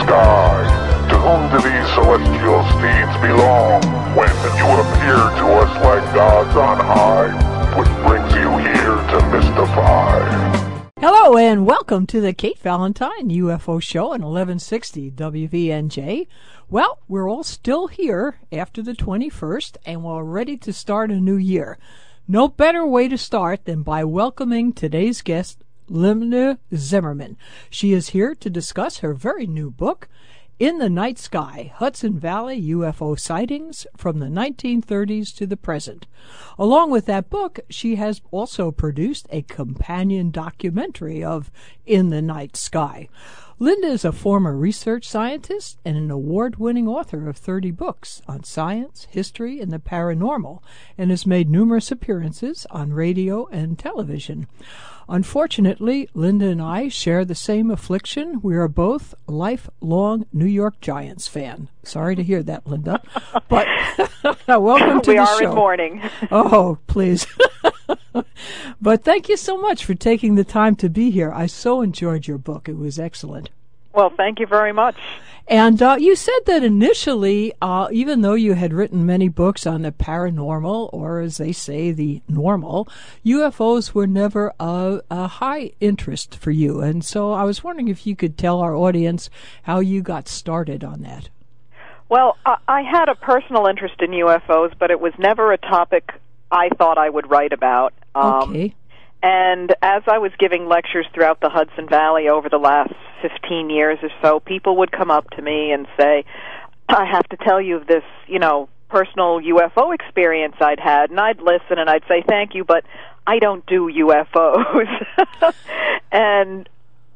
sky. To whom do these celestial steeds belong when you appear to us like gods on high? What brings you here to mystify? Hello and welcome to the Kate Valentine UFO Show on 1160 WVNJ. Well, we're all still here after the 21st and we're ready to start a new year. No better way to start than by welcoming today's guest, Linda Zimmerman. She is here to discuss her very new book, In the Night Sky, Hudson Valley UFO Sightings from the 1930s to the present. Along with that book, she has also produced a companion documentary of In the Night Sky. Linda is a former research scientist and an award-winning author of 30 books on science, history, and the paranormal, and has made numerous appearances on radio and television. Unfortunately, Linda and I share the same affliction. We are both lifelong New York Giants fan. Sorry to hear that, Linda. But welcome to the show. We are in mourning. Oh, please. But thank you so much for taking the time to be here. I so enjoyed your book. It was excellent. Well, thank you very much. And you said that initially, even though you had written many books on the paranormal, or as they say, the normal, UFOs were never a high interest for you. And so I was wondering if you could tell our audience how you got started on that. Well, I had a personal interest in UFOs, but it was never a topic I thought I would write about. Okay. And as I was giving lectures throughout the Hudson Valley over the last 15 years or so, people would come up to me and say, I have to tell you of this, personal UFO experience I'd had. And I'd listen and I'd say, thank you, but I don't do UFOs. And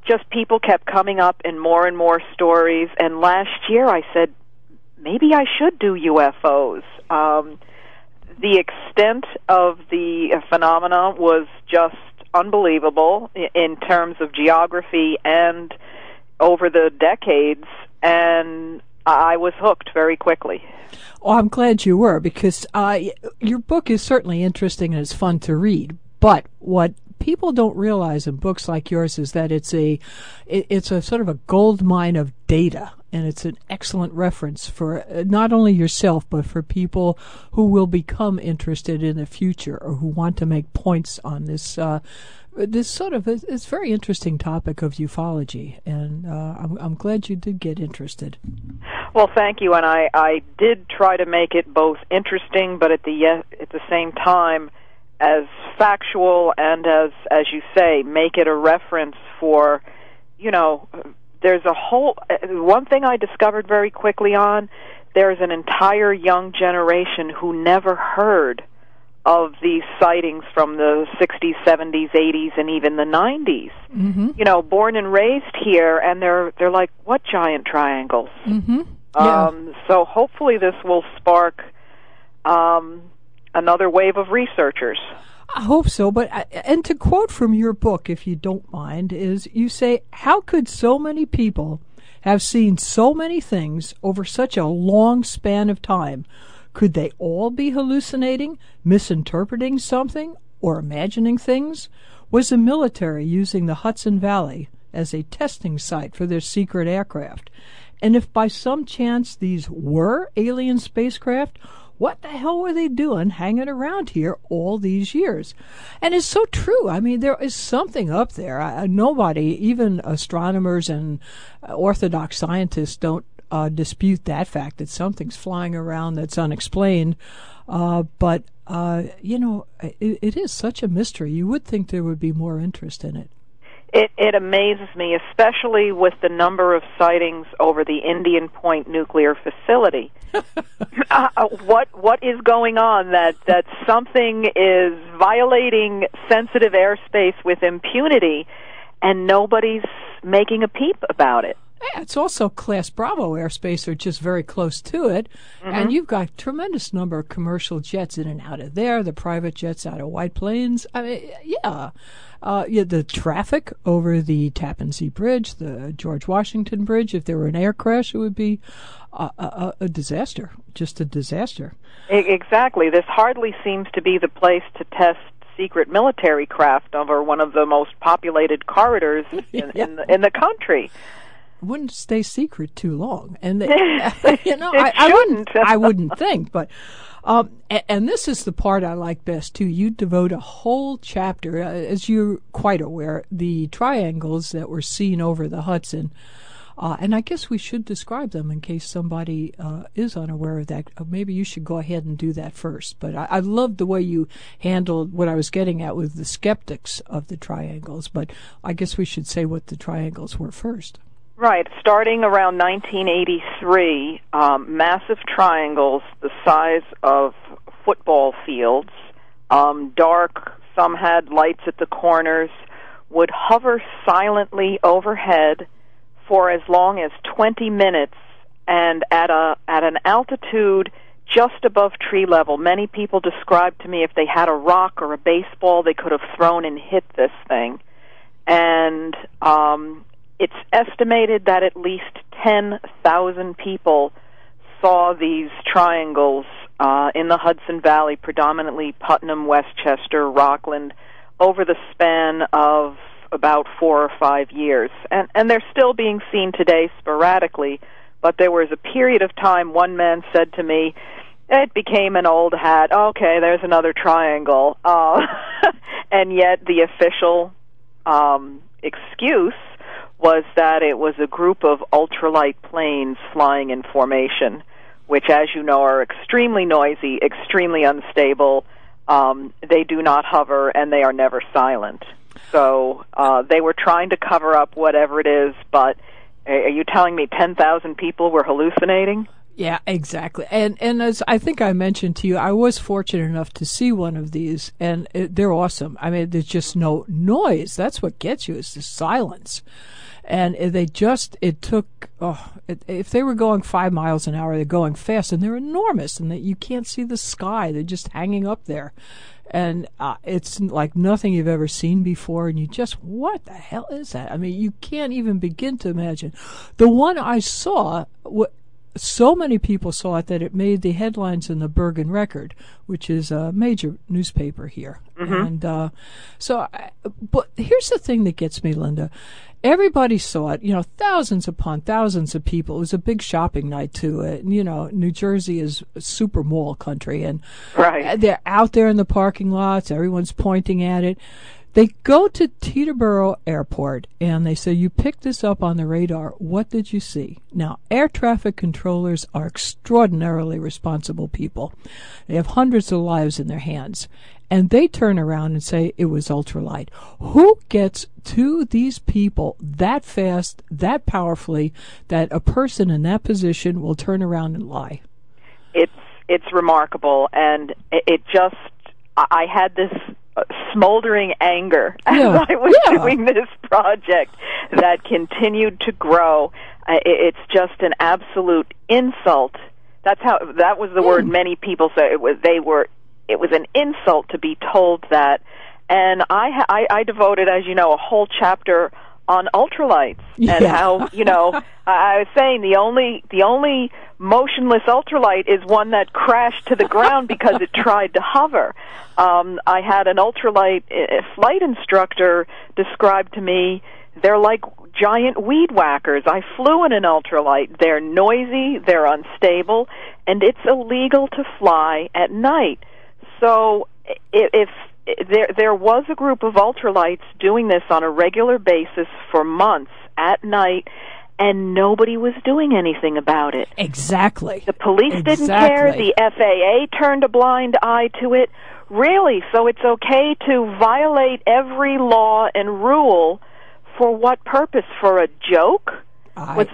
just people kept coming up in more and more stories. And last year I said, maybe I should do UFOs. The extent of the phenomena was just unbelievable in terms of geography and over the decades, and I was hooked very quickly. Oh, I'm glad you were, because your book is certainly interesting and it's fun to read, but what people don't realize in books like yours is that it's a sort of a gold mine of data, and it's an excellent reference for not only yourself but for people who will become interested in the future or who want to make points on this sort of it's very interesting topic of ufology, and I'm glad you did get interested. Well, thank you, and I did try to make it both interesting, but at the same time as factual and as you say, make it a reference for, there's a whole, one thing I discovered very quickly on, there's an entire young generation who never heard of these sightings from the 60s, 70s, 80s, and even the 90s. Mm-hmm. Born and raised here, and they're like, what giant triangles? Mm-hmm. Yeah. So hopefully this will spark another wave of researchers. I hope so, and to quote from your book, if you don't mind, is you say, how could so many people have seen so many things over such a long span of time? Could they all be hallucinating, misinterpreting something, or imagining things? Was the military using the Hudson Valley as a testing site for their secret aircraft? And if by some chance these were alien spacecraft, what the hell were they doing hanging around here all these years? And it's so true. I mean, there is something up there. Nobody, even astronomers and orthodox scientists, don't dispute that fact that something's flying around that's unexplained. But it is such a mystery. You would think there would be more interest in it. It amazes me, especially with the number of sightings over the Indian Point nuclear facility. What is going on that something is violating sensitive airspace with impunity, and nobody's making a peep about it? Yeah, it's also Class Bravo airspace, or just very close to it, mm-hmm. And you've got a tremendous number of commercial jets in and out of there, the private jets out of White Plains. I mean, yeah. The traffic over the Tappan Zee Bridge, the George Washington Bridge, if there were an air crash, it would be a disaster, just a disaster. Exactly. This hardly seems to be the place to test secret military craft over one of the most populated corridors in the country. wouldn't stay secret too long. And they, I wouldn't think, but and this is the part I like best too. You devote a whole chapter, as you're quite aware, the triangles that were seen over the Hudson. And I guess we should describe them in case somebody is unaware of that. Maybe you should go ahead and do that first. But I love the way you handled what I was getting at with the skeptics of the triangles. But I guess we should say what the triangles were first. Right. Starting around 1983, massive triangles the size of football fields, dark, some had lights at the corners, would hover silently overhead for as long as 20 minutes and at an altitude just above tree level. Many people described to me if they had a rock or a baseball they could have thrown and hit this thing. And it's estimated that at least 10,000 people saw these triangles in the Hudson Valley, predominantly Putnam, Westchester, Rockland, over the span of about 4 or 5 years. And they're still being seen today sporadically, but there was a period of time, one man said to me, it became an old hat. Okay, there's another triangle. And yet the official excuse was that it was a group of ultralight planes flying in formation, which, as you know, are extremely noisy, extremely unstable. They do not hover, and they are never silent. So they were trying to cover up whatever it is, but are you telling me 10,000 people were hallucinating? Yeah, exactly. And as I think I mentioned to you, I was fortunate enough to see one of these, and they're awesome. I mean, there's just no noise. That's what gets you, is the silence. And it took, if they were going 5 miles an hour, they're going fast, and they're enormous, and that you can't see the sky. They're just hanging up there. And it's like nothing you've ever seen before, and you just, what the hell is that? I mean, you can't even begin to imagine. The one I saw, so many people saw it that it made the headlines in the Bergen Record, which is a major newspaper here. Mm-hmm. And but here's the thing that gets me, Linda. Everybody saw it, thousands upon thousands of people. It was a big shopping night, too. New Jersey is super mall country, and right. They're out there in the parking lots. Everyone's pointing at it. They go to Teterboro Airport, and they say, you picked this up on the radar. What did you see? Now, air traffic controllers are extraordinarily responsible people. They have hundreds of lives in their hands. And they turn around and say it was ultralight. Who gets to these people that fast, that powerfully, that a person in that position will turn around and lie? It's remarkable, and I had this smoldering anger as I was doing this project that continued to grow. It's just an absolute insult. That was the word many people said. It was an insult to be told that. And I devoted, as you know, a whole chapter on ultralights and how, I was saying the only motionless ultralight is one that crashed to the ground because it tried to hover. I had an ultralight flight instructor describe to me, they're like giant weed whackers. I flew in an ultralight. They're noisy, they're unstable, and it's illegal to fly at night. So if there was a group of ultralights doing this on a regular basis for months at night, and nobody was doing anything about it. Exactly. The police didn't care. The FAA turned a blind eye to it. Really? So it's okay to violate every law and rule for what purpose? For a joke? Or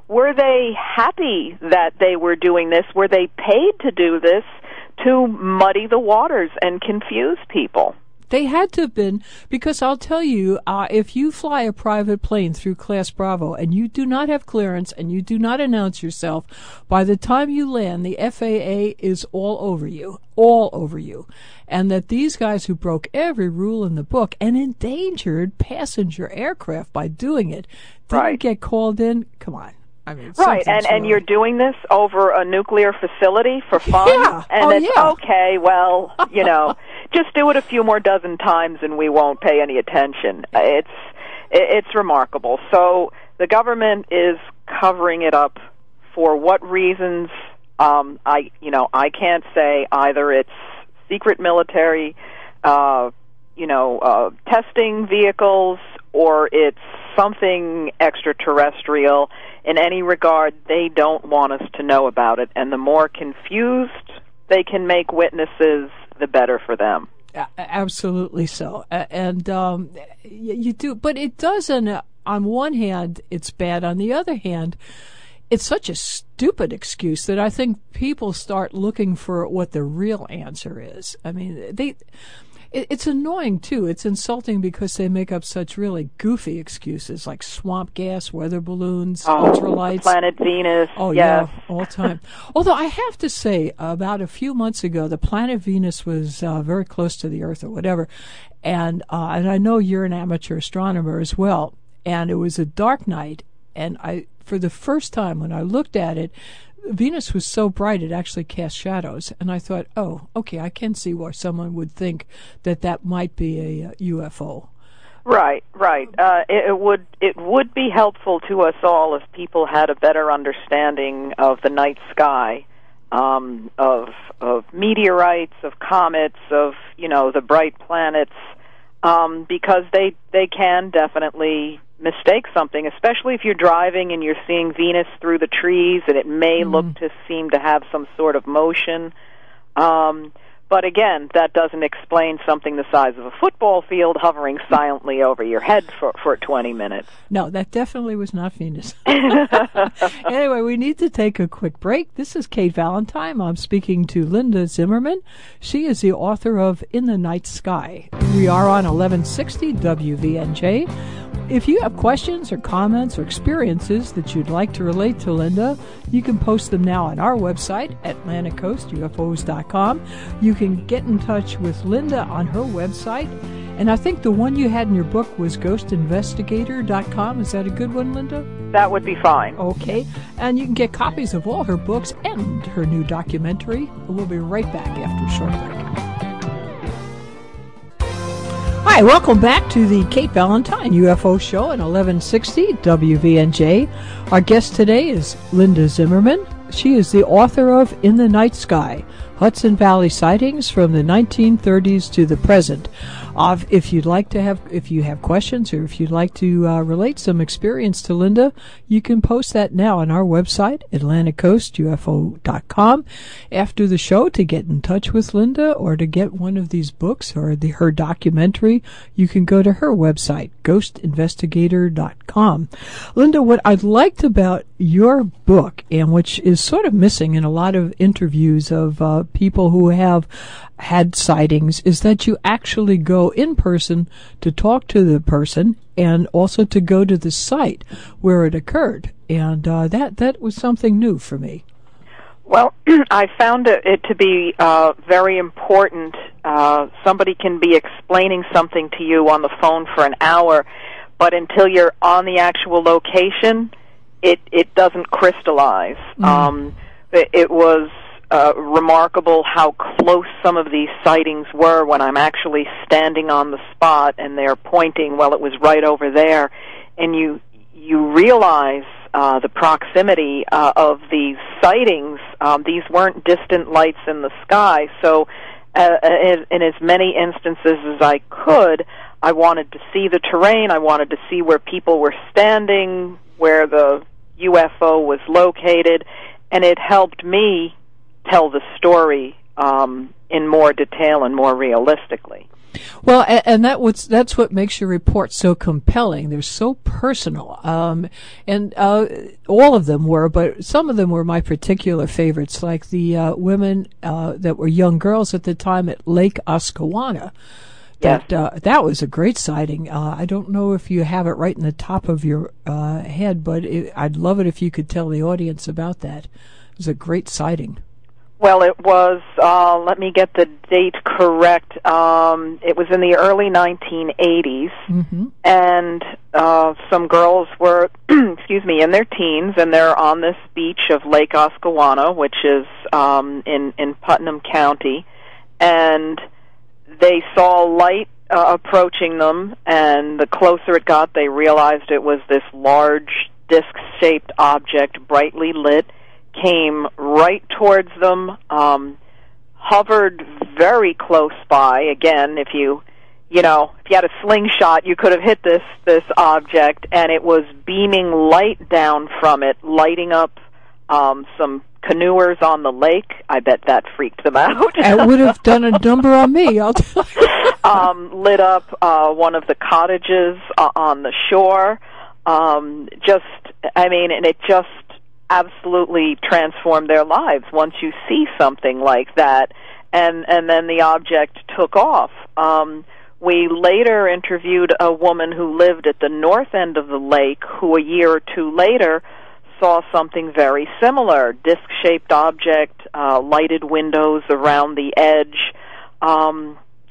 were they happy that they were doing this? Were they paid to do this to muddy the waters and confuse people? They had to have been, because I'll tell you, if you fly a private plane through Class Bravo and you do not have clearance and you do not announce yourself, by the time you land, the FAA is all over you. And that these guys who broke every rule in the book and endangered passenger aircraft by doing it didn't get called in. Come on. I mean, right, and you're doing this over a nuclear facility for fun? Yeah. And okay, well, just do it a few more dozen times and we won't pay any attention. It's remarkable. So the government is covering it up. For what reasons? I can't say. Either it's secret military, testing vehicles, or it's something extraterrestrial. In any regard, they don't want us to know about it, and the more confused they can make witnesses, the better for them. Absolutely so. And you do, but it doesn't, on one hand, it's bad. On the other hand, it's such a stupid excuse that I think people start looking for what the real answer is. I mean, it's annoying, too. It's insulting because they make up such really goofy excuses like swamp gas, weather balloons, ultralights. Planet Venus. Oh, yes. Yeah, all time. Although I have to say, about a few months ago, the planet Venus was very close to the Earth or whatever. And I know you're an amateur astronomer as well. And it was a dark night. And for the first time when I looked at it, Venus was so bright it actually cast shadows, and I thought, oh, okay, I can see why someone would think that might be a UFO. Right. It would be helpful to us all if people had a better understanding of the night sky, of meteorites, of comets, of the bright planets, because they can definitely mistake something, especially if you're driving and you're seeing Venus through the trees and it may look to seem to have some sort of motion. But again, that doesn't explain something the size of a football field hovering silently over your head for 20 minutes. No, that definitely was not Venus. Anyway, we need to take a quick break. This is Kate Valentine. I'm speaking to Linda Zimmerman. She is the author of In the Night Sky. We are on 1160 WVNJ. If you have questions or comments or experiences that you'd like to relate to Linda, you can post them now on our website, AtlanticCoastUFOs.com. You can get in touch with Linda on her website. And I think the one you had in your book was GhostInvestigator.com. Is that a good one, Linda? That would be fine. Okay. And you can get copies of all her books and her new documentary. We'll be right back after a short break. Hi, welcome back to the Kate Valentine UFO Show on 1160 WVNJ. Our guest today is Linda Zimmerman. She is the author of In the Night Sky, Hudson Valley Sightings from the 1930s to the present. If you have questions or if you'd like to relate some experience to Linda, you can post that now on our website, AtlanticCoastUFO.com. After the show, to get in touch with Linda or to get one of these books or her documentary, you can go to her website, GhostInvestigator.com. Linda, what I liked about your book, and which is sort of missing in a lot of interviews of people who have had sightings, is that you actually go in person to talk to the person and also to go to the site where it occurred. And that was something new for me. Well, I found it to be very important. Somebody can be explaining something to you on the phone for an hour, but until you're on the actual location, it doesn't crystallize. It was remarkable how close some of these sightings were when I'm actually standing on the spot and they're pointing, well, it was right over there, and you realize the proximity of these sightings. These weren't distant lights in the sky, so in as many instances as I could, I wanted to see the terrain, I wanted to see where people were standing, where the UFO was located, and it helped me tell the story in more detail and more realistically. Well, and that's what makes your report so compelling. They're so personal, and all of them were, but some of them were my particular favorites, like the women that were young girls at the time at Lake Oscawana. Yes. That was a great sighting. I don't know if you have it right in the top of your head, but I'd love it if you could tell the audience about that. It was a great sighting. Well, it was, let me get the date correct, it was in the early 1980s, and some girls were, in their teens, and they're on this beach of Lake Oscawana, which is in Putnam County, and they saw light approaching them, and the closer it got, they realized it was this large disc-shaped object, brightly lit, came right towards them, hovered very close by. Again, if you had a slingshot, you could have hit this object, and it was beaming light down from it, lighting up some canoers on the lake. I bet that freaked them out. It would have done a number on me, I'll tell you. Lit up one of the cottages on the shore. And it just absolutely transformed their lives once you see something like that. And then the object took off. We later interviewed a woman who lived at the north end of the lake who a year or two later saw something very similar, disc-shaped object, lighted windows around the edge,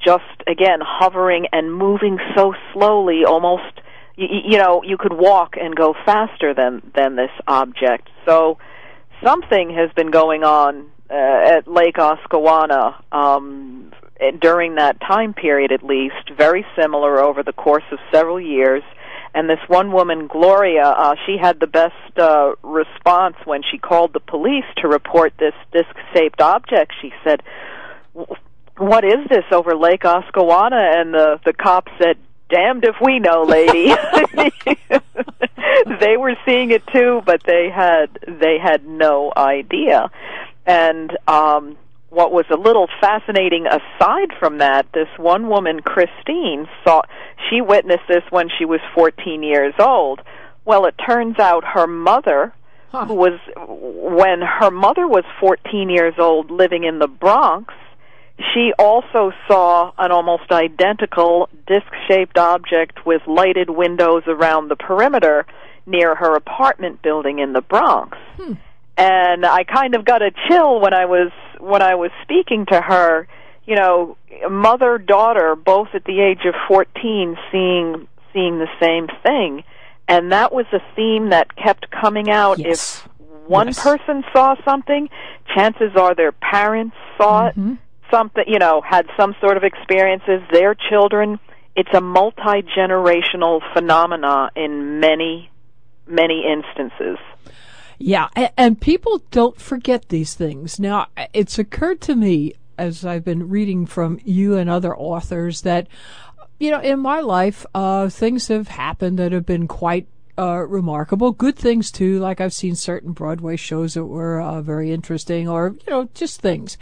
just, again, hovering and moving so slowly, almost, you could walk and go faster than this object. So something has been going on at Lake Oscawana during that time period, at least, very similar over the course of several years. And this one woman, Gloria, she had the best response when she called the police to report this disc-shaped object. She said, "What is this over Lake Oscawana?" And the cop said, "Damned if we know, lady." They were seeing it too, but they had no idea. And what was a little fascinating aside from that, this one woman, Christine, she witnessed this when she was 14 years old. Well, it turns out her mother, when her mother was 14 years old living in the Bronx, she also saw an almost identical disc-shaped object with lighted windows around the perimeter near her apartment building in the Bronx. And I kind of got a chill when I was speaking to her, mother-daughter, both at the age of 14, seeing the same thing. And that was a theme that kept coming out. Yes. If one person saw something, chances are their parents saw it, something, had some sort of experiences, their children. It's a multi-generational phenomena in many, many instances. Yeah, and people don't forget these things. Now, it's occurred to me, as I've been reading from you and other authors, that, in my life, things have happened that have been quite remarkable. Good things, too, like I've seen certain Broadway shows that were very interesting, or, just things.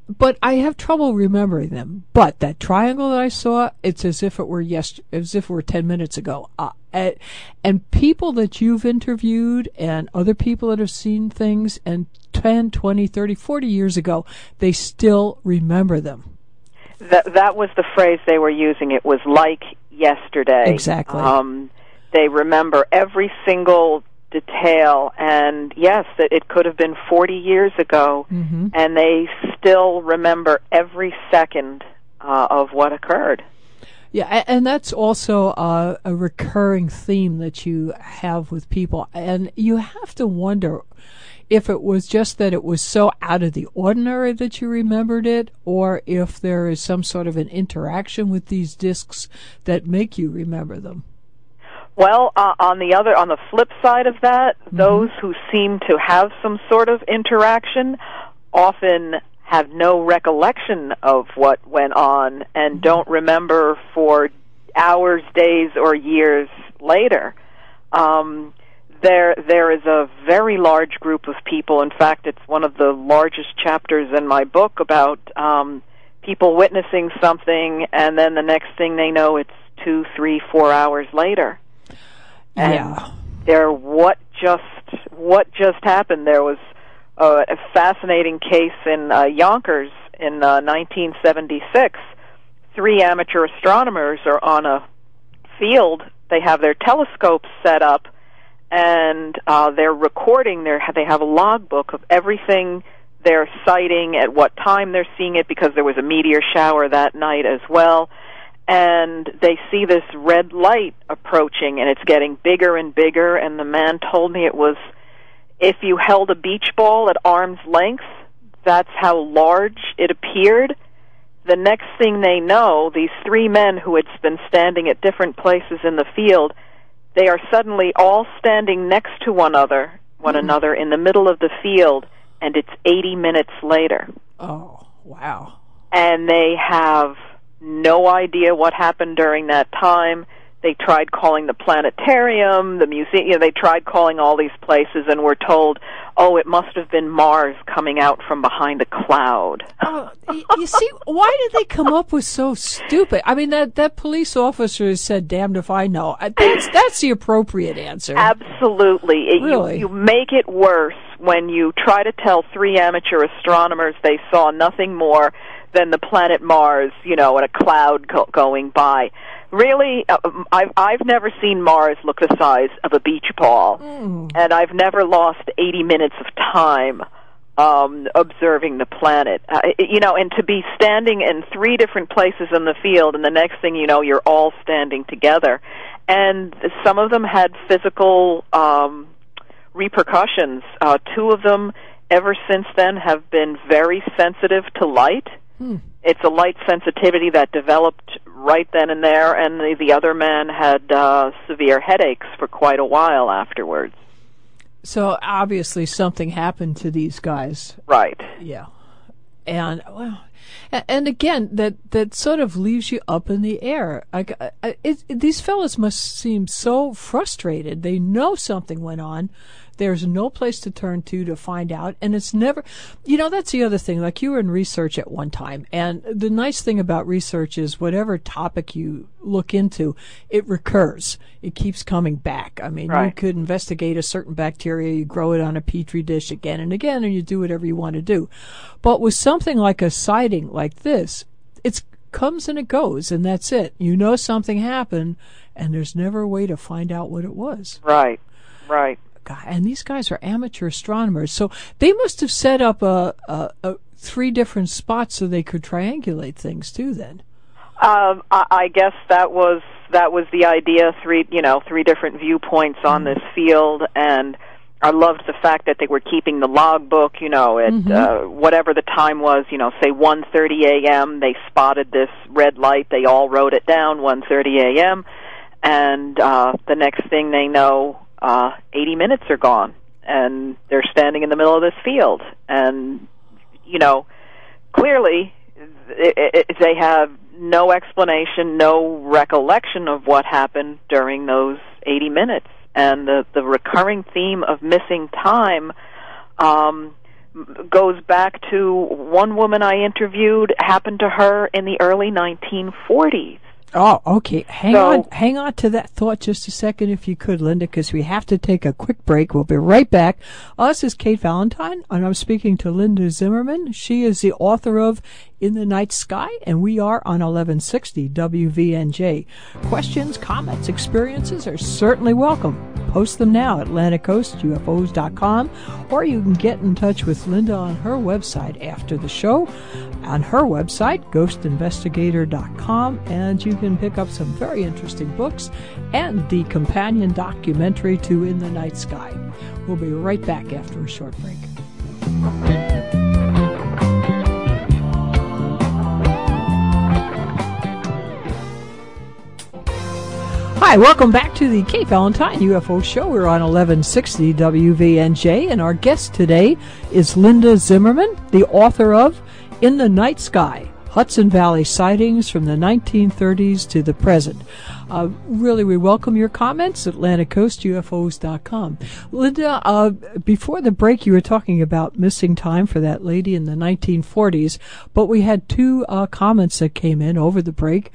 But I have trouble remembering them. But that triangle that I saw, it's as if it were 10 minutes ago. And people that you've interviewed and other people that have seen things and 10, 20, 30, 40 years ago, they still remember them. That was the phrase they were using. It was like yesterday. Exactly. They remember every single detail, and yes, it could have been 40 years ago, and they still remember every second of what occurred. Yeah, and that's also a recurring theme that you have with people, and you have to wonder if it was just that it was so out of the ordinary that you remembered it, or if there is some sort of an interaction with these discs that make you remember them. Well, on the flip side of that, those who seem to have some sort of interaction often have no recollection of what went on and don't remember for hours, days, or years later. There is a very large group of people. In fact, it's one of the largest chapters in my book about people witnessing something, and then the next thing they know, it's 2, 3, 4 hours later. And what just happened? There was a fascinating case in Yonkers in 1976. 3 amateur astronomers are on a field. They have their telescopes set up, and they're recording. They have a logbook of everything they're sighting, at what time they're seeing it, because there was a meteor shower that night as well. And they see this red light approaching, and it's getting bigger and bigger, and the man told me it was, if you held a beach ball at arm's length, that's how large it appeared. the next thing they know, these three men who had been standing at different places in the field, they are suddenly all standing next to one another in the middle of the field, and it's 80 minutes later. Oh, wow. And they have no idea what happened during that time. They tried calling the planetarium, the museum, they tried calling all these places and were told, oh, it must have been Mars coming out from behind a cloud. You see, why did they come up with so stupid? I mean, that police officer said, damned if I know. That's the appropriate answer. Absolutely. Really? You make it worse when you try to tell three amateur astronomers they saw nothing more than the planet Mars, and a cloud going by. Really, I've never seen Mars look the size of a beach ball, and I've never lost 80 minutes of time observing the planet. And to be standing in three different places in the field, and the next thing you know, you're all standing together. And some of them had physical repercussions. Two of them, ever since then, have been very sensitive to light. It's a light sensitivity that developed right then and there, and the other man had severe headaches for quite a while afterwards. So obviously something happened to these guys. Right. Yeah. And again, that sort of leaves you up in the air. These fellas must seem so frustrated. They know something went on. There's no place to turn to find out, and it's never, that's the other thing. Like, you were in research at one time, and the nice thing about research is whatever topic you look into, it recurs. It keeps coming back. I mean, right. You could investigate a certain bacteria, you grow it on a petri dish again and again, and you do whatever you want to do. But with something like a sighting like this, it comes and it goes, and that's it. Something happened, and there's never a way to find out what it was. Right, right. God, and these guys are amateur astronomers, so they must have set up three different spots so they could triangulate things too. Then, I guess that was the idea. Three different viewpoints on this field, and I loved the fact that they were keeping the logbook. At whatever the time was, say 1:30 a.m. They spotted this red light. They all wrote it down, 1:30 a.m. And the next thing they know, 80 minutes are gone, and they're standing in the middle of this field. And, clearly they have no explanation, no recollection of what happened during those 80 minutes. And the recurring theme of missing time goes back to one woman I interviewed. Happened to her in the early 1940s. Oh, okay. Hang on to that thought just a second, if you could, Linda, because we have to take a quick break. We'll be right back. This is Kate Valentine, and I'm speaking to Linda Zimmerman. She is the author of In the Night Sky, and we are on 1160 WVNJ. Questions, comments, experiences are certainly welcome. Post them now at AtlanticCoastUFOs.com, or you can get in touch with Linda on her website after the show. On her website, ghostinvestigator.com, and you can pick up some very interesting books and the companion documentary to In the Night Sky. We'll be right back after a short break. Hi, welcome back to the Kate Valentine UFO Show. We're on 1160 WVNJ, and our guest today is Linda Zimmerman, the author of In the Night Sky, Hudson Valley Sightings from the 1930s to the Present. Really, we welcome your comments at AtlanticCoastUFOs.com. Linda, before the break, you were talking about missing time for that lady in the 1940s, but we had two comments that came in over the break.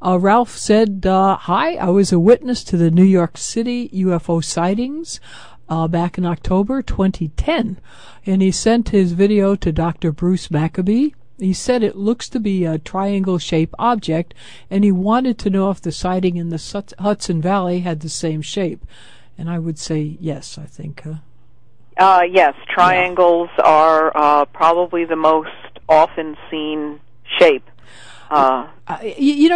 Ralph said, hi, I was a witness to the New York City UFO sightings back in October 2010, and he sent his video to Dr. Bruce Maccabee. He said it looks to be a triangle-shaped object, and he wanted to know if the sighting in the Hudson Valley had the same shape. And I would say yes, I think. Yes, triangles are probably the most often seen shape.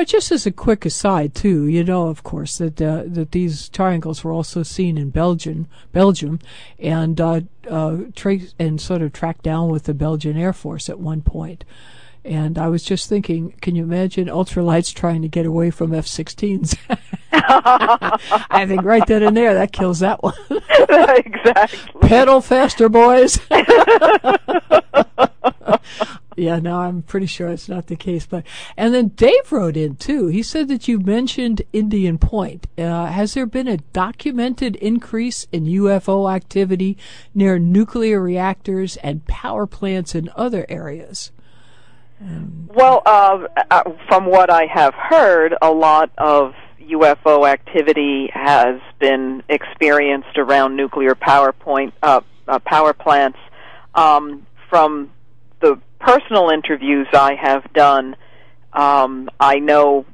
Just as a quick aside, too, of course, that these triangles were also seen in Belgium, and sort of tracked down with the Belgian Air Force at one point. And I was just thinking, can you imagine ultralights trying to get away from F-16s? I think right then and there, that kills that one. Exactly. Pedal faster, boys. Yeah, no, I'm pretty sure it's not the case. And then Dave wrote in, too. He said that you mentioned Indian Point. Has there been a documented increase in UFO activity near nuclear reactors and power plants in other areas? Well, from what I have heard, a lot of UFO activity has been experienced around nuclear power plants. From the personal interviews I have done, I know,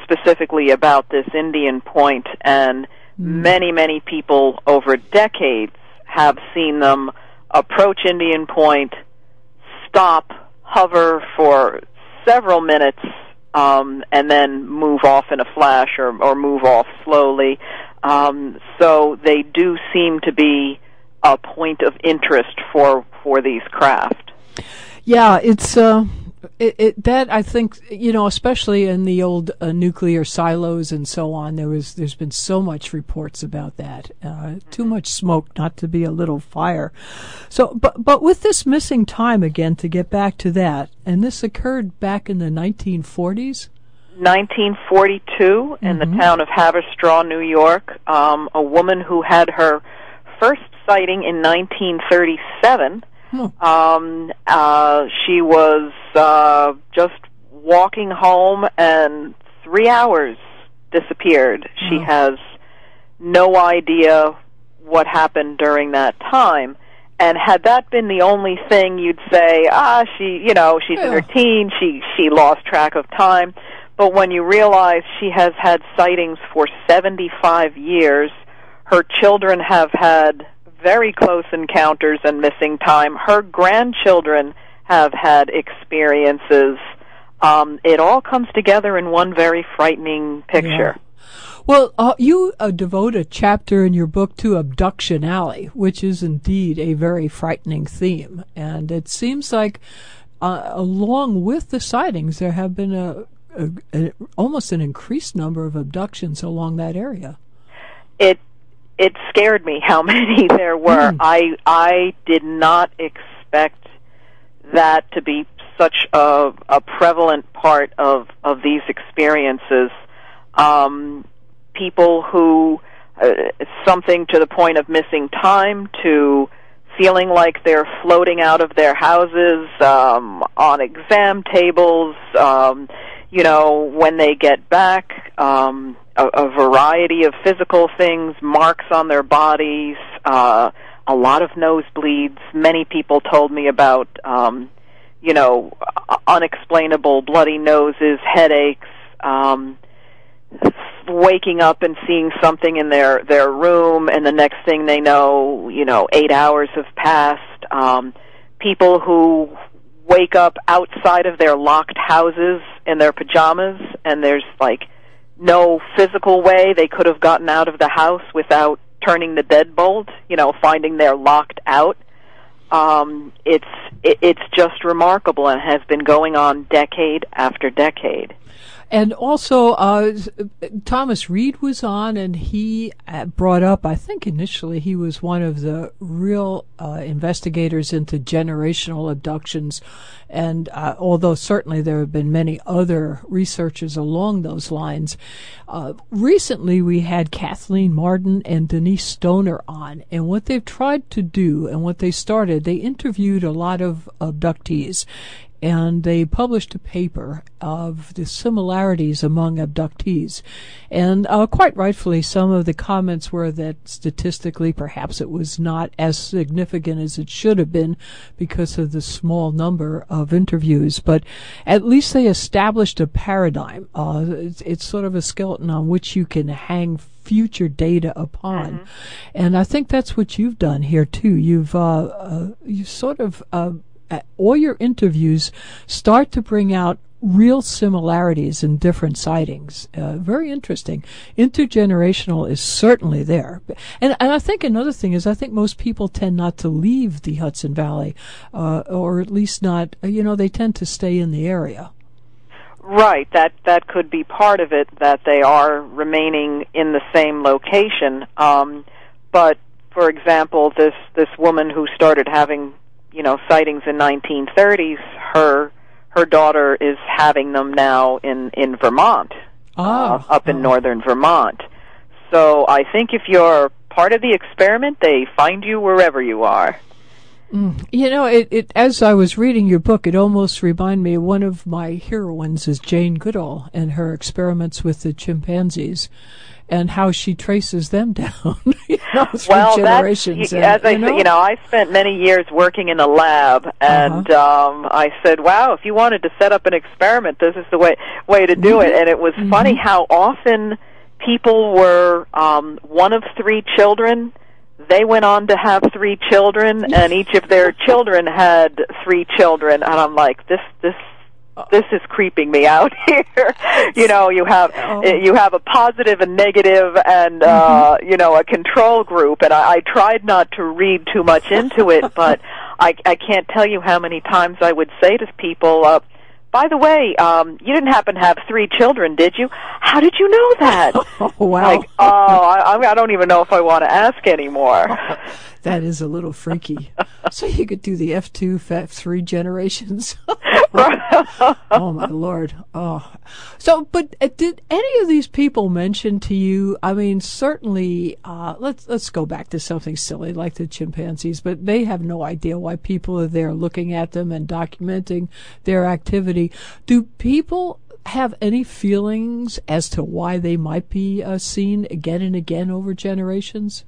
specifically about this Indian Point, and many, many people over decades have seen them approach Indian Point, stop, hover for several minutes, and then move off in a flash or move off slowly. So they do seem to be a point of interest for these craft. Yeah, it's that I think, especially in the old nuclear silos and so on, there's been so much reports about that. Too much smoke not to be a little fire. So, but with this missing time again, to get back to that, and this occurred back in the 1940s. 1942 in the town of Haverstraw, New York. A woman who had her first sighting in 1937. She was just walking home, and 3 hours disappeared. She has no idea what happened during that time. And had that been the only thing, you'd say, she's in her teens, she lost track of time. But when you realize she has had sightings for 75 years, her children have had very close encounters and missing time. Her grandchildren have had experiences. It all comes together in one very frightening picture. Yeah. Well, you devote a chapter in your book to Abduction Alley, which is indeed a very frightening theme. And it seems like, along with the sightings, there have been almost an increased number of abductions along that area. It scared me how many there were. I did not expect that to be such a prevalent part of these experiences. People who, something to the point of missing time, to feeling like they're floating out of their houses, on exam tables, when they get back, a variety of physical things, marks on their bodies, a lot of nosebleeds. Many people told me about, unexplainable bloody noses, headaches, waking up and seeing something in their room, and the next thing they know, 8 hours have passed. People who wake up outside of their locked houses in their pajamas, and there's no physical way they could have gotten out of the house without turning the deadbolt, finding they're locked out. It's just remarkable, and has been going on decade after decade. And also, Thomas Reed was on, and he brought up, I think initially he was one of the real investigators into generational abductions. And although certainly there have been many other researchers along those lines, recently we had Kathleen Martin and Denise Stoner on. And what they've tried to do, and what they started, they interviewed a lot of abductees. And they published a paper of the similarities among abductees. And quite rightfully, some of the comments were that statistically perhaps it was not as significant as it should have been because of the small number of interviews. But at least they established a paradigm. It's sort of a skeleton on which you can hang future data upon. And I think that's what you've done here, too. You've sort of... all your interviews start to bring out real similarities in different sightings. Very interesting. Intergenerational is certainly there. And I think another thing is I think most people tend not to leave the Hudson Valley, or at least not, they tend to stay in the area. Right, that could be part of it, that they are remaining in the same location. But, for example, this woman who started having, sightings in 1930s, her daughter is having them now in Vermont, up in northern Vermont. So I think if you're part of the experiment, they find you wherever you are. It as I was reading your book, it almost reminded me, one of my heroines is Jane Goodall and her experiments with the chimpanzees and how she traces them down, through generations. I spent many years working in a lab, and I said, wow, if you wanted to set up an experiment, this is the way to do it. And it was funny how often people were one of three children. They went on to have three children, and each of their children had three children. And I'm like, this is creeping me out here. You have a positive and negative, and a control group. And I tried not to read too much into it, but I can't tell you how many times I would say to people, by the way, you didn't happen to have three children, did you? How did you know that? Oh, wow. I don't even know if I want to ask anymore. That is a little freaky. So you could do the F2, F3 generations. Oh, my Lord. Oh. So, but did any of these people mention to you, I mean, certainly, let's go back to something silly like the chimpanzees, but they have no idea why people are there looking at them and documenting their activity. Do people have any feelings as to why they might be seen again and again over generations?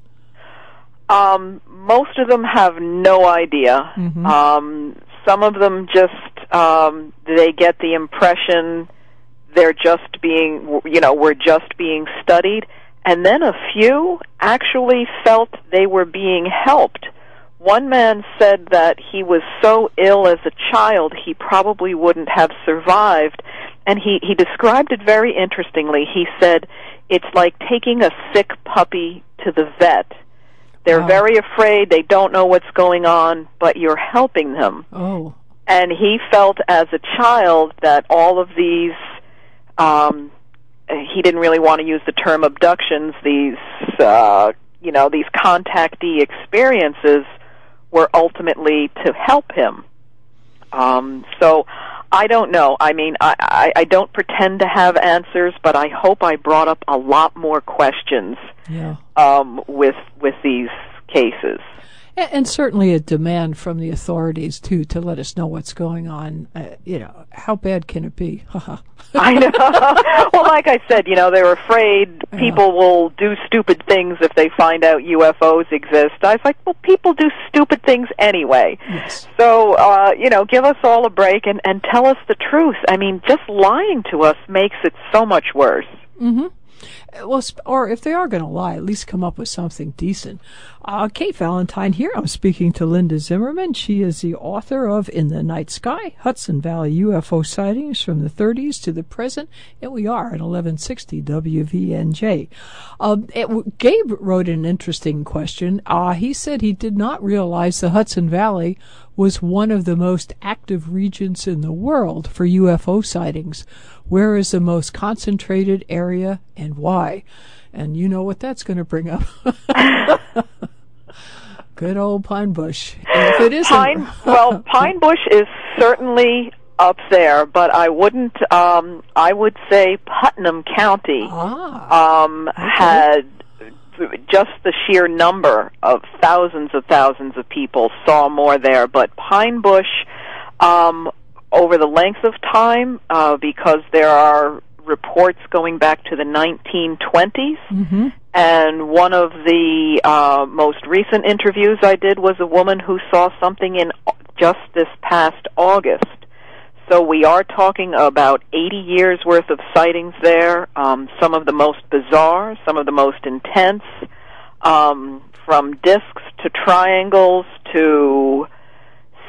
Most of them have no idea. Some of them just, they get the impression they're just being, we're just being studied. And then a few actually felt they were being helped. One man said that he was so ill as a child he probably wouldn't have survived. And he described it very interestingly. He said, it's like taking a sick puppy to the vet. They're very afraid, they don't know what's going on, but you're helping them. Oh. And he felt as a child that all of these, he didn't really want to use the term abductions, these contactee experiences were ultimately to help him. So I don't know. I mean, I don't pretend to have answers, but I hope I brought up a lot more questions with these cases. And certainly a demand from the authorities, too, to let us know what's going on. How bad can it be? I know. Well, like I said, they're afraid people will do stupid things if they find out UFOs exist. I was like, well, people do stupid things anyway. Yes. So, give us all a break and tell us the truth. I mean, just lying to us makes it so much worse. Mm-hmm. Well, or if they are going to lie, at least come up with something decent. Kate Valentine here. I'm speaking to Linda Zimmerman. She is the author of In the Night Sky, Hudson Valley UFO Sightings from the 30s to the present, and we are at 1160 WVNJ. Gabe wrote an interesting question. He said he did not realize the Hudson Valley was one of the most active regions in the world for UFO sightings. Where is the most concentrated area and why? And you know what that's going to bring up. Good old Pine Bush. If it isn't, Pine Bush is certainly up there, but I wouldn't. I would say Putnam County had just the sheer number of thousands of people saw more there. But Pine Bush, over the length of time, because there are reports going back to the 1920s, and one of the most recent interviews I did was a woman who saw something in just this past August. So we are talking about 80 years worth of sightings there, some of the most bizarre, some of the most intense, from discs to triangles to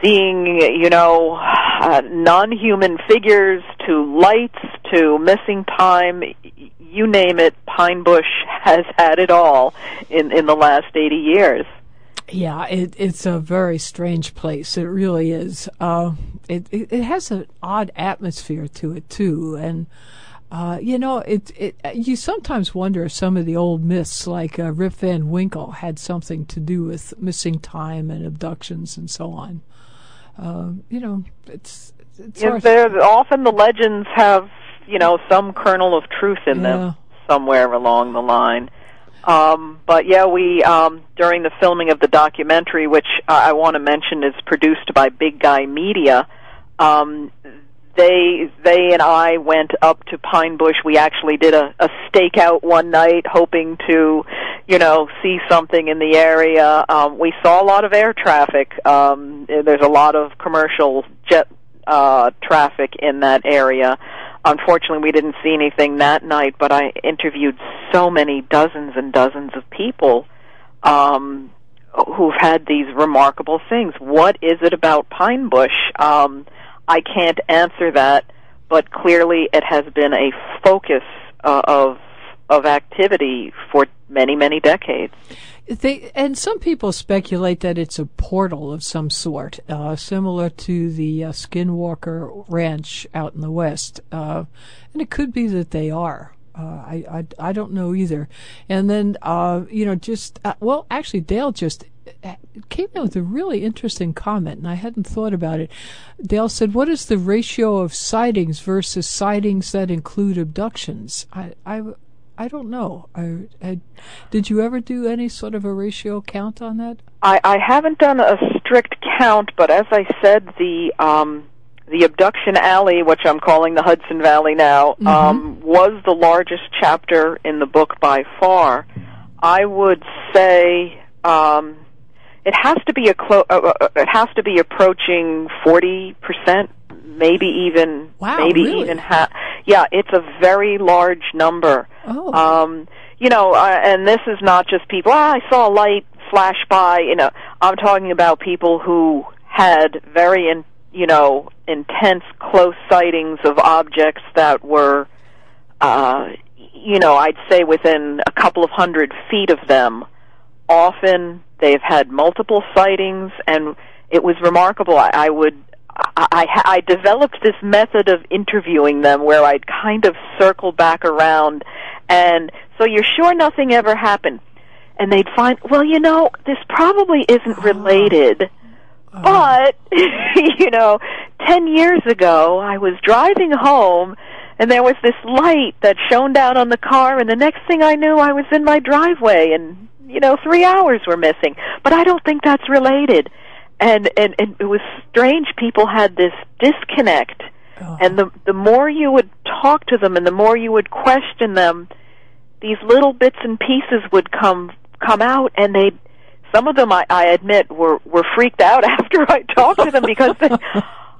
seeing, non-human figures to lights to missing time, you name it, Pine Bush has had it all in the last 80 years. Yeah, it's a very strange place. It really is. It has an odd atmosphere to it too, and you sometimes wonder if some of the old myths, like Rip Van Winkle, had something to do with missing time and abductions and so on. It's often the legends have some kernel of truth in them somewhere along the line. But yeah, we during the filming of the documentary, which I want to mention is produced by Big Guy Media, they and I went up to Pine Bush. We actually did a stakeout one night, hoping to, see something in the area. We saw a lot of air traffic. There's a lot of commercial jet traffic in that area. Unfortunately, we didn't see anything that night, but I interviewed so many dozens and dozens of people who've had these remarkable things. What is it about Pine Bush? I can't answer that, but clearly it has been a focus of activity for many, many decades. And some people speculate that it's a portal of some sort, similar to the Skinwalker Ranch out in the West. And it could be that they are. I don't know either. And then, actually, Dale just came in with a really interesting comment, and I hadn't thought about it. Dale said, what is the ratio of sightings versus sightings that include abductions? I don't know. Did you ever do any sort of a ratio count on that? I haven't done a strict count, but as I said, the abduction alley, which I'm calling the Hudson Valley now, was the largest chapter in the book by far. I would say it has to be approaching 40%, maybe even really? even half. Yeah, it's a very large number. Oh. And this is not just people, I saw a light flash by, I'm talking about people who had very, intense, close sightings of objects that were, I'd say within a couple of 100 feet of them. Often they've had multiple sightings, and it was remarkable. I developed this method of interviewing them where I'd kind of circle back around, and so you're sure nothing ever happened. And they'd find, this probably isn't related. But, 10 years ago, I was driving home, and there was this light that shone down on the car, and the next thing I knew, I was in my driveway, and, 3 hours were missing. But I don't think that's related. And it was strange. People had this disconnect, and the more you would talk to them and the more you would question them, these little bits and pieces would come out, and some of them, I admit, were freaked out after I talked to them because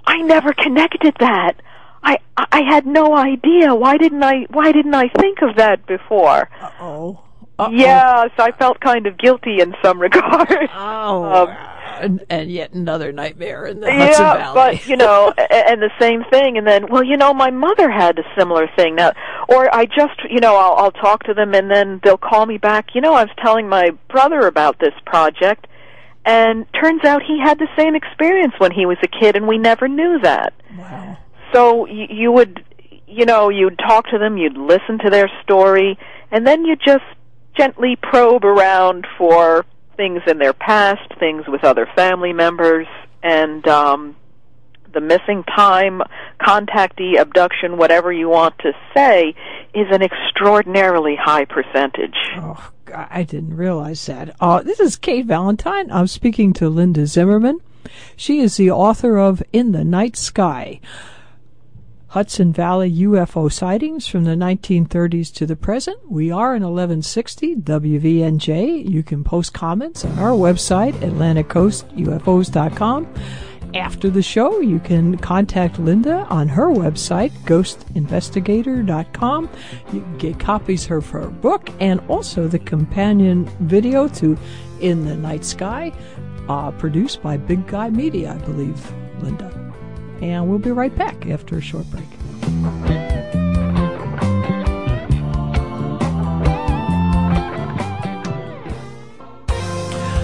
I never connected that. I had no idea. Why didn't I think of that before? Uh-oh. Yes, I felt kind of guilty in some regards. Oh. And yet another nightmare in the Hudson Valley. But, and the same thing, and then, my mother had a similar thing. Now, or I just, I'll talk to them, and then they'll call me back. I was telling my brother about this project, and turns out he had the same experience when he was a kid, and we never knew that. Wow. So you would, you'd talk to them, you'd listen to their story, and then you just gently probe around for things in their past, things with other family members, and the missing time, contactee, abduction, whatever you want to say, is an extraordinarily high percentage. Oh, God, I didn't realize that. This is Kate Valentine. I'm speaking to Linda Zimmerman. She is the author of In the Night Sky, Hudson Valley UFO sightings from the 1930s to the present. We are in 1160 WVNJ. You can post comments on our website, AtlanticCoastUFOs.com. After the show, you can contact Linda on her website, GhostInvestigator.com. You can get copies of her book and also the companion video to In the Night Sky. produced by Big Guy Media, I believe, Linda. And we'll be right back after a short break.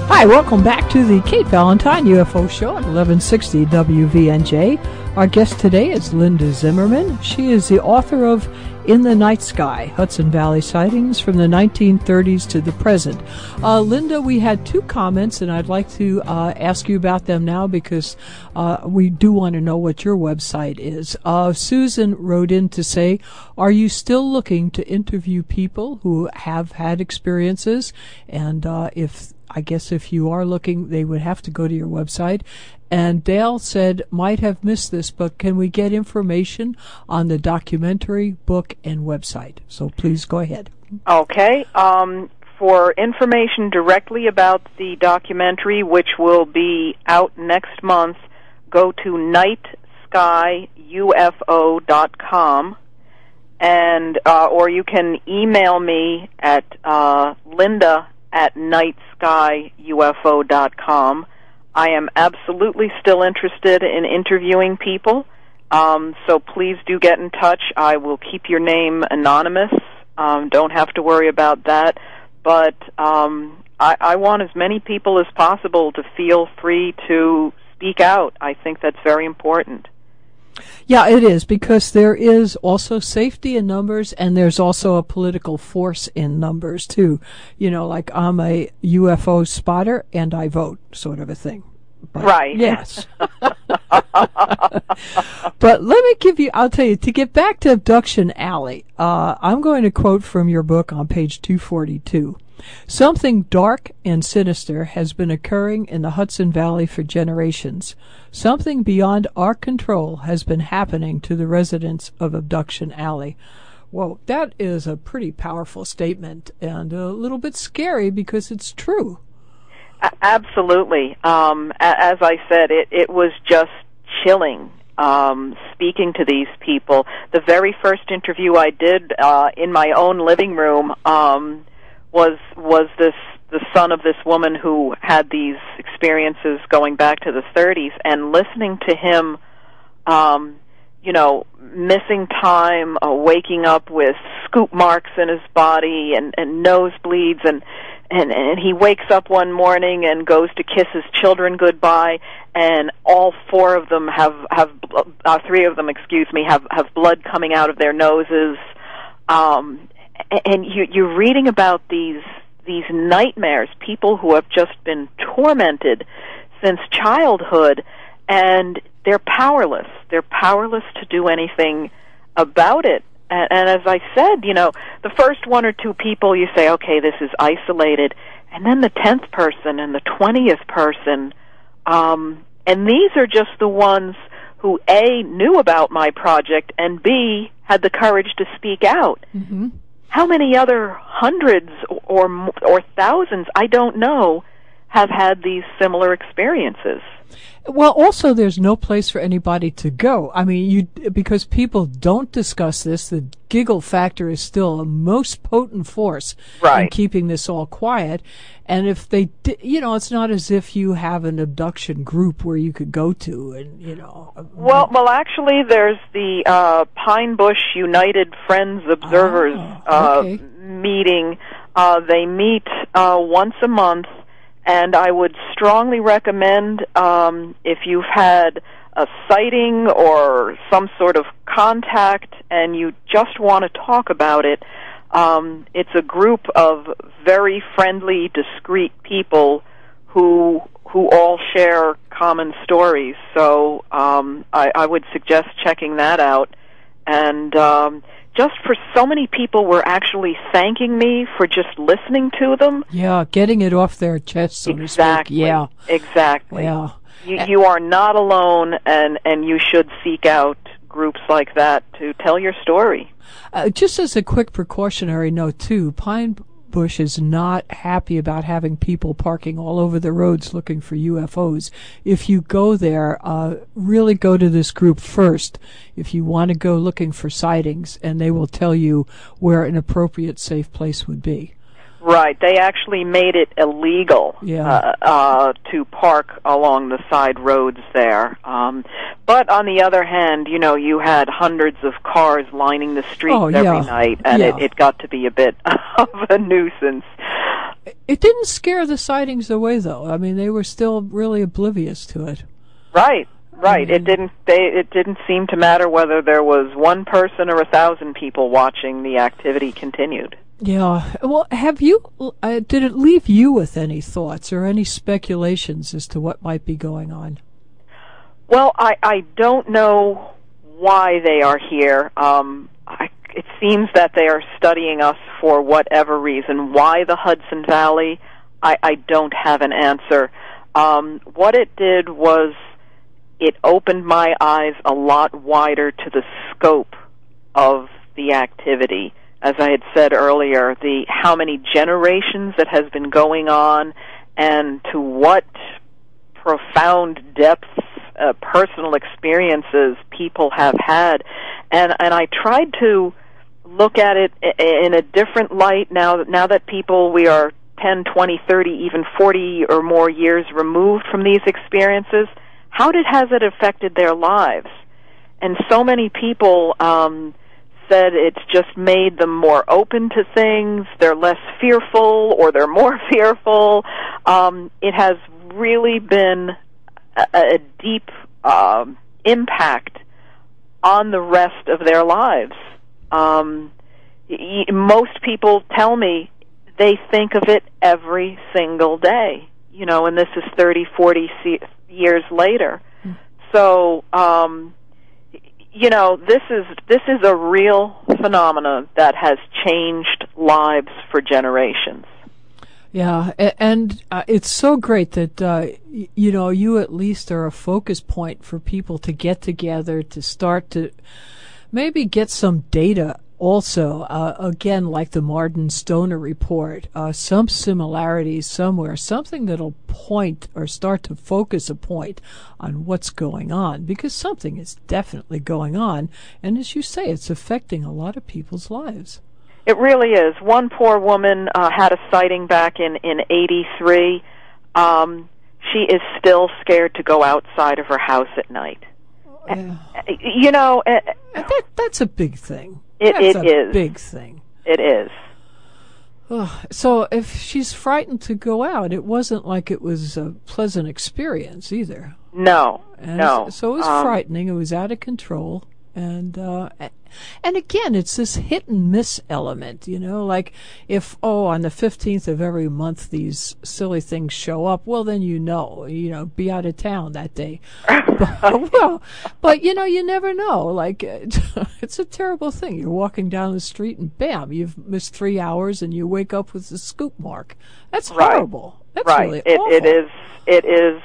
Hi, welcome back to the Kate Valentine UFO Show at 1160 WVNJ. Our guest today is Linda Zimmerman. She is the author of In the Night Sky, Hudson Valley Sightings from the 1930s to the present. Linda, we had two comments, and I'd like to ask you about them now because we do want to know what your website is. Susan wrote in to say, are you still looking to interview people who have had experiences? And I guess if you are looking, they would have to go to your website. And Dale said, might have missed this, but can we get information on the documentary, book, and website? So please go ahead. Okay. For information directly about the documentary, which will be out next month, go to nightskyufo.com, and or you can email me at linda@nightskyufo.com. I am absolutely still interested in interviewing people, so please do get in touch. I will keep your name anonymous. Don't have to worry about that. But I want as many people as possible to feel free to speak out. I think that's very important. Yeah, it is, because there is also safety in numbers, and there's also a political force in numbers, too. You know, like I'm a UFO spotter, and I vote, sort of a thing. But, right. Yes. But let me I'll tell you, to get back to Abduction Alley, I'm going to quote from your book on page 242. Something dark and sinister has been occurring in the Hudson Valley for generations. Something beyond our control has been happening to the residents of Abduction Alley. Well, that is a pretty powerful statement and a little bit scary because it's true. Absolutely. As I said, it was just chilling speaking to these people. The very first interview I did in my own living room was the son of this woman who had these experiences going back to the 30s, and listening to him, missing time, waking up with scoop marks in his body and nosebleeds, and he wakes up one morning and goes to kiss his children goodbye, and all three of them have blood coming out of their noses. And you're reading about these nightmares, people who have just been tormented since childhood, and they're powerless. They're powerless to do anything about it. And as I said, the first one or two people, you say, okay, this is isolated. And then the 10th person and the 20th person, and these are just the ones who, A, knew about my project, and B, had the courage to speak out. Mm-hmm. How many other hundreds or thousands, I don't know, have had these similar experiences? Well, also, there's no place for anybody to go. I mean, because people don't discuss this, the giggle factor is still a most potent force in keeping this all quiet. And if they, it's not as if you have an abduction group where you could go to, and Well, actually, there's the Pine Bush United Friends Observers meeting. They meet once a month. And I would strongly recommend, if you've had a sighting or some sort of contact and you just want to talk about it, it's a group of very friendly, discreet people who all share common stories. So I would suggest checking that out. And just for so many people were actually thanking me for just listening to them. Yeah, getting it off their chest, so to speak. Yeah, exactly. Yeah. You are not alone, and you should seek out groups like that to tell your story. Just as a quick precautionary note, too, Pine Bush is not happy about having people parking all over the roads looking for UFOs. If you go there, really go to this group first if you want to go looking for sightings, and they will tell you where an appropriate safe place would be. Right. They actually made it illegal to park along the side roads there. But on the other hand, you had hundreds of cars lining the streets every night, and it got to be a bit of a nuisance. It didn't scare the sightings away, though. I mean, they were still really oblivious to it. Right. Right. It didn't seem to matter whether there was one person or 1,000 people watching. The activity continued. Yeah. Well, have you? Did it leave you with any thoughts or any speculations as to what might be going on? Well, I don't know why they are here. It seems that they are studying us for whatever reason. Why the Hudson Valley? I don't have an answer. What it did was it opened my eyes a lot wider to the scope of the activity. As I had said earlier, how many generations it has been going on, and to what profound depths, personal experiences people have had. And I tried to look at it in a different light now that we are 10, 20, 30, even 40 or more years removed from these experiences. How has it affected their lives? And so many people said it's just made them more open to things, they're less fearful, or they're more fearful. It has really been a deep impact on the rest of their lives. Most people tell me they think of it every single day, and this is 30, 40 years later. So, this is a real phenomenon that has changed lives for generations. Yeah, and it's so great that, you at least are a focus point for people to get together, to start to maybe get some data also, again, like the Martin Stoner report, some similarities somewhere, something that'll point or start to focus a point on what's going on, because something is definitely going on, and as you say, it's affecting a lot of people's lives. It really is. One poor woman had a sighting back in 83. She is still scared to go outside of her house at night. That's a big thing. It is a big thing. It is. So if she's frightened to go out, it wasn't like it was a pleasant experience either. No. So it was frightening. It was out of control. And again, it's this hit and miss element, like if, on the 15th of every month these silly things show up, well, then be out of town that day. But you never know. Like, it's a terrible thing. You're walking down the street and bam, you've missed 3 hours and you wake up with a scoop mark. That's horrible. That's really awful. It is.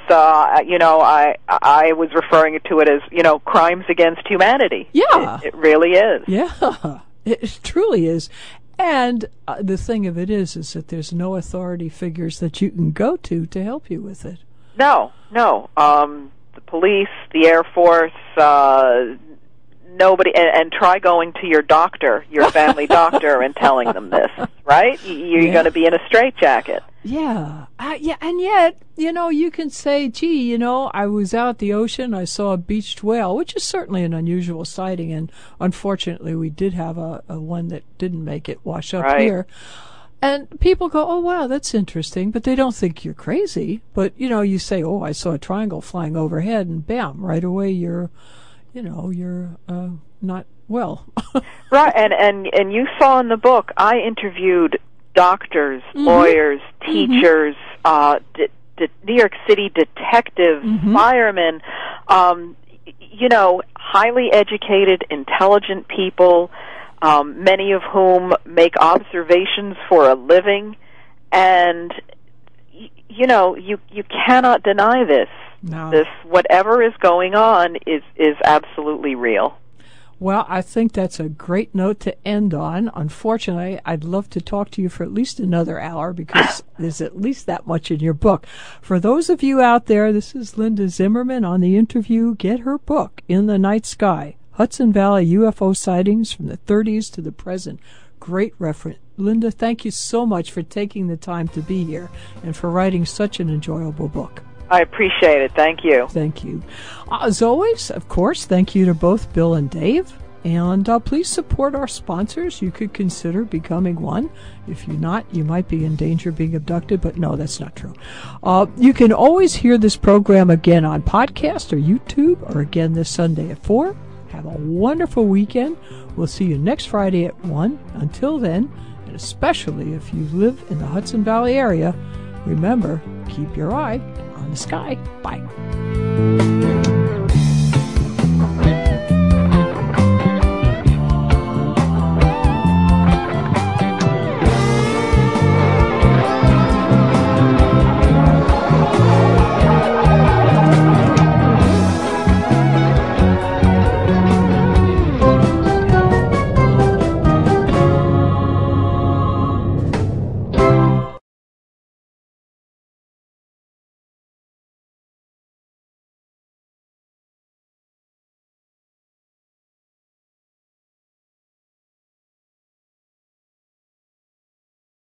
I was referring to it as, crimes against humanity. Yeah. It really is. Yeah, it truly is. And the thing of it is that there's no authority figures that you can go to help you with it. No. The police, the Air Force, nobody, and try going to your doctor, your family doctor, and telling them this, right? You're going to be in a straitjacket. Yeah. And yet, you can say, gee, I was out at the ocean, I saw a beached whale, which is certainly an unusual sighting, and unfortunately we did have a one that didn't make it wash up here. And people go, oh, wow, that's interesting, but they don't think you're crazy. But, you say, oh, I saw a triangle flying overhead, and bam, right away you're not well. Right, and you saw in the book, I interviewed doctors, lawyers, teachers, New York City detectives, firemen, highly educated, intelligent people, many of whom make observations for a living, and you cannot deny this. No. This, whatever is going on is absolutely real. Well, I think that's a great note to end on. Unfortunately, I'd love to talk to you for at least another hour because there's at least that much in your book. For those of you out there, this is Linda Zimmerman on the interview. Get her book, In the Night Sky, Hudson Valley UFO Sightings from the 30s to the present. Great Linda, thank you so much for taking the time to be here and for writing such an enjoyable book. I appreciate it. Thank you. Thank you. As always, of course, thank you to both Bill and Dave. And please support our sponsors. You could consider becoming one. If you're not, you might be in danger of being abducted, but no, that's not true. You can always hear this program again on podcast or YouTube, or again this Sunday at 4. Have a wonderful weekend. We'll see you next Friday at 1. Until then, and especially if you live in the Hudson Valley area, remember, keep your eye on the sky. Bye.